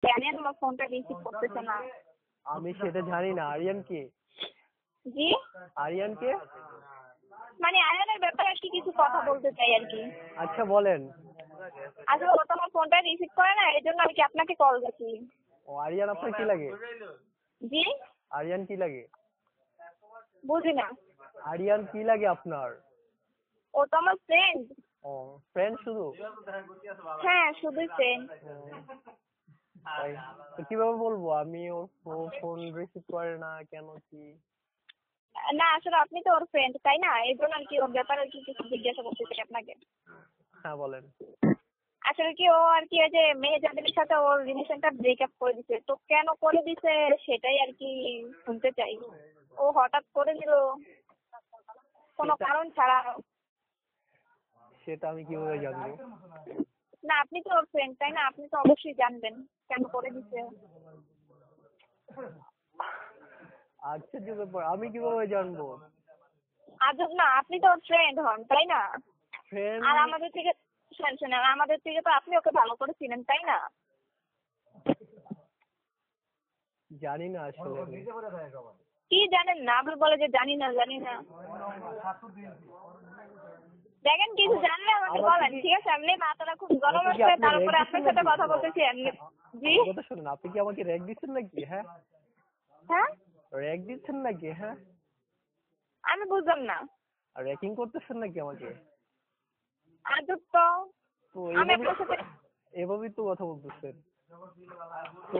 কেন তোমার ফোনটা রিসিভ করতেছে না? আমি সেটা জানি না। আরিয়ান কে? জি, আরিয়ান কে? মানে আয়ানের ব্যাপারে আর কি কিছু কথা বলতে চাই আর কি। আচ্ছা বলেন। আসলে ও তোমার ফোনটা রিসিভ করে না, এই জন্য আর কি আপনাকে কল করছি। ও আরিয়ান আপনার কি লাগে? জি, আরিয়ান কি লাগে? বুঝি না। আরিয়ান কি লাগে আপনার? ও তো আমার ফ্রেন্ড। ও ফ্রেন্ড শুধু? হ্যাঁ, শুধুই ফ্রেন্ড। তাই তো কিভাবে বলবো আমি ওর ফোন রিসিভ করে না কেন কি? না, আসলে আপনি তো ওর ফ্রেন্ড তাই না, এই জন্য আর কি ওর ব্যাপারে আর কি কিছু জিজ্ঞাসা করতে চাই আপনাকে। হ্যাঁ বলেন। আসলে কি ও আর কি ওই যে মেয়ে যাদের সাথে ওর রিলেশনটা ব্রেকআপ করে দিছে, তো কেন করে দিছে সেটাই আর কি শুনতে চাই। ও হঠাৎ করে দিল কোনো সেটা কারণ ছাড়া। সেটা আমি কিভাবে জানবো? না, আপনি তো ওর ফ্রেন্ড তাই না, আপনি তো অবশ্যই জানবেন কেন করে দিছে। আশ্চর্য ব্যাপার, আমি কিভাবে জানবো? আজব না, আপনি তো ওর ফ্রেন্ড হন তাই না? ফ্রেন্ড? আর আমাদের থেকে শুনেন, আমাদের থেকে তো আপনি ওকে ভালো করে চিনেন তাই না? জানি না আসলে আমি। কি জানেন না? আপনি বলে যে জানি না জানি না। দেখেন কিছু জানলে আমাকে বলেন, ঠিক আছে? এমনি মাথাটা খুব গরম আমাকে কি হচ্ছে, আপনি তার উপরে রেগ আপনার দিচ্ছেন সাথে নাকি? কথা বলতেছি এমনি। জি, আমার কথা শুনুন, আপনি কি আমাকে রেগ দিচ্ছেন নাকি? হ্যাঁ, হ্যাঁ, রেগ দিচ্ছেন নাকি? হ্যাঁ, আমি বুঝলাম না। আর র্যাকিং করতেছেন নাকি আমাকে? আজব তো, তো আমি এভাবে আপনার সাথে এভাবেই তো কথা বলতেছেন। তো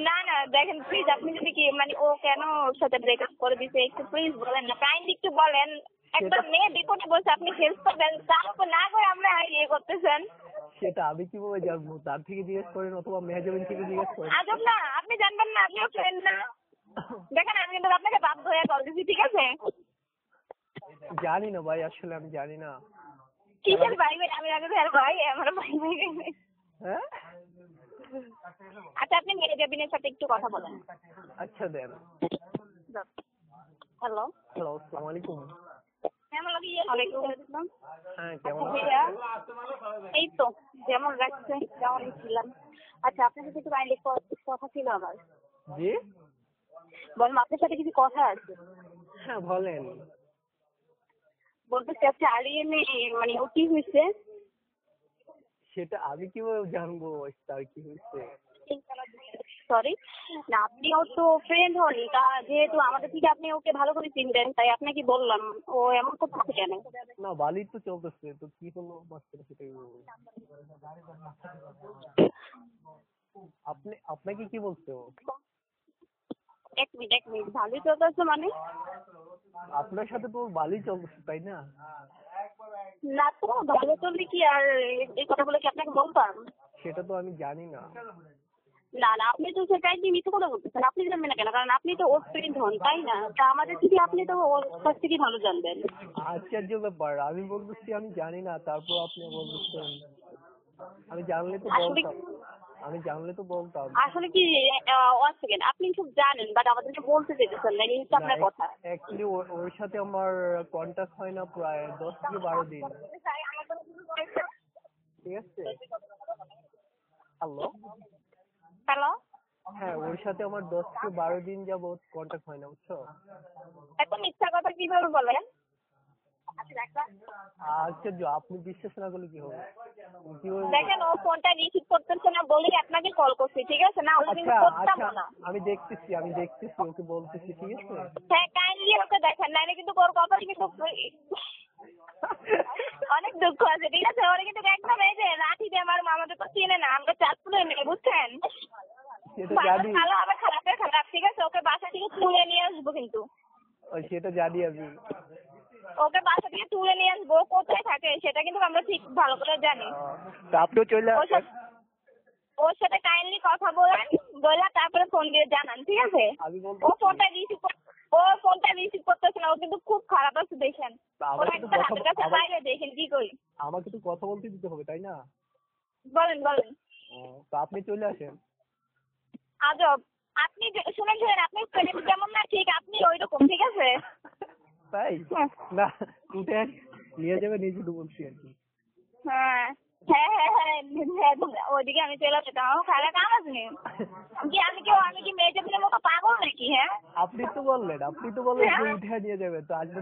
না না, দেখেন প্লিজ, আপনি যদি কি মানে ও কেন ওর সাথে ব্রেকআপ করে দিছে একটু প্লিজ বলেন না, কাইন্ডলি একটু বলেন। একবার মেয়ে বিপদে বলছে, আপনি হেল্প করবেন, তার উপর না করে আমরা ইয়ে করতেছেন। সেটা আমি কিভাবে জানবো? তার থেকে জিজ্ঞেস করেন অথবা মেহজাবিন থেকে জিজ্ঞেস করেন। আজব না, আপনি জানবেন না, আপনিও ফ্রেন্ড না। দেখেন আমি কিন্তু আপনাকে বাধ্য হয়ে কল দিচ্ছি, ঠিক আছে? জানি না ভাই, আসলে আমি জানি না। কিসের ভাই ভাই? আমি আগে আর ভাই আমার ভাই ভাই। হ্যাঁ, আচ্ছা, আপনি মেয়ে জাবিনের সাথে একটু কথা বলেন। আচ্ছা দেন। হ্যালো, হ্যালো, আসসালামু আলাইকুম। ওয়ালাইকুম আসসালাম। হ্যাঁ, আচ্ছা কেমন আছেন? ভাইয়া, এই তো যেমন রাখছে তেমনই ছিলাম। আচ্ছা, আপনার সাথে একটু কাইন্ডলি কথা ছিল আমার। জি, বললাম আপনার সাথে কিছু কথা আছে। হ্যাঁ বলেন। বলতে চাচ্ছি আলিয়ে মানে ও কি হয়েছে? সেটা আমি কিভাবে জানবো তার কি হয়েছে? সরি, না আপনি ওর তো ফ্রেন্ড হন, তা যেহেতু আমাদের থেকে আপনি ওকে ভালো করে চিনবেন তাই আপনাকে বললাম ও এমন করতেছে কেন। না, বালির তো চলতেছে, তো কি হলো মাঝখানে সেটাই বলবো। আপনাকে কি বলছে ও? এক মিনিট ভালোই চলতেছে মানে? আপনার সাথে তো ওর বালি চলতেছে তাই না? না তো, ভালো চললে কি আর এই কথাগুলো কি আপনাকে বলতাম? সেটা তো আমি জানি না। না না, আপনি তো সেটাই নিয়ে মিথ্যে কথা বলতেছেন। আপনি জানবেন না কেন? কারণ আপনি তো ওর ফ্রেন্ড হন তাই না, তা আমাদের থেকে আপনি তো ওর কাছ থেকে ভালো জানবেন। আশ্চর্য ব্যাপার, আমি বলতেছি আমি জানি না, তারপর আপনি বলতেছেন। আমি জানলে তো আসলে বলতাম। আমি জানলে তো বলতাম। আসলে কি ওয়ান সেকেন্ড, আপনি সব জানেন বাট আমাদেরকে বলতে চাইতেছেন না, এই হচ্ছে না, আপনার কথা। অ্যাকচুয়ালি ওর সাথে আমার কন্টাক্ট হয় না প্রায় 10 থেকে 12 দিন। ঠিক আছে। হ্যালো। হ্যালো, হ্যাঁ, ওর সাথে আমার 10 থেকে 12 দিন যাবত কন্টাক্ট হয় না, বুঝছো? এত মিথ্যা কথা কিভাবে বলেন? আশ্চর্য, আপনি বিশ্বাস না করলে কি হবে? কিভাবে দেখেন ও ফোনটা রিসিভ করতেছে না বলেই আপনাকে কল করছি, ঠিক আছে? না ওটা কিন্তু আচ্ছা করতাম আচ্ছা, না। আমি দেখতেছি ওকে বলতেছি, ঠিক আছে? হ্যাঁ, কাইন্ডলি ওকে দেখেন, নাহলে কিন্তু ওর কথা কিন্তু অনেক দুঃখ আছে, ঠিক আছে? ওরা কিন্তু একদম এই যে লাঠি দিয়ে আমার আমাদের তো চিনে না, আমরা চাঁদপুরে মেয়ে, বুঝছেন? সেটা ভালো জানি। ভালো আবার খারাপের খারাপ, ঠিক আছে? ওকে বাসা থেকে তুলে নিয়ে আসবো কিন্তু। সেটা জানি আমি। ওকে বাসা থেকে তুলে নিয়ে আসবো, ও কোথায় থাকে সেটা কিন্তু আমরা ঠিক ভালো করে জানি। তা আপনিও চলে ওর আসেন। সাথে ওর সাথে কাইন্ডলি কথা বলেন, বলে তারপরে ফোন দিয়ে জানান, ঠিক আছে? আমি ও বলতেছি। ফোনটা রিসিভ করতেছে না, ও কিন্তু খুব খারাপ আছে দেখেন। তা ওর আমাকে তো একটা কথা হাতের কাছে বাইরে দেখেন কি করি। আমাকে তো কথা বলতে দিতে হবে তাই না? বলেন বলেন। তো আপনি চলে আসেন। আজব, আপনি শুনেন, আপনি ফ্রেন্ড যেমন না ঠিক আপনি ওইরকম, ঠিক আছে? তাই হুম, না, উঠে নিয়ে যাবে নিজে তো বলছি আর কি। হ্যাঁ, হ্যাঁ হ্যাঁ হ্যাঁ হ্যাঁ, ওইদিকে আমি চলে যেতাম। আমার খালা কাম আছে নি? আমি কি মেয়ে জাতির মতো পাগল নাকি? হ্যাঁ আপনি তো বললেন যে উঠে নিয়ে যাবে, তো আসবেন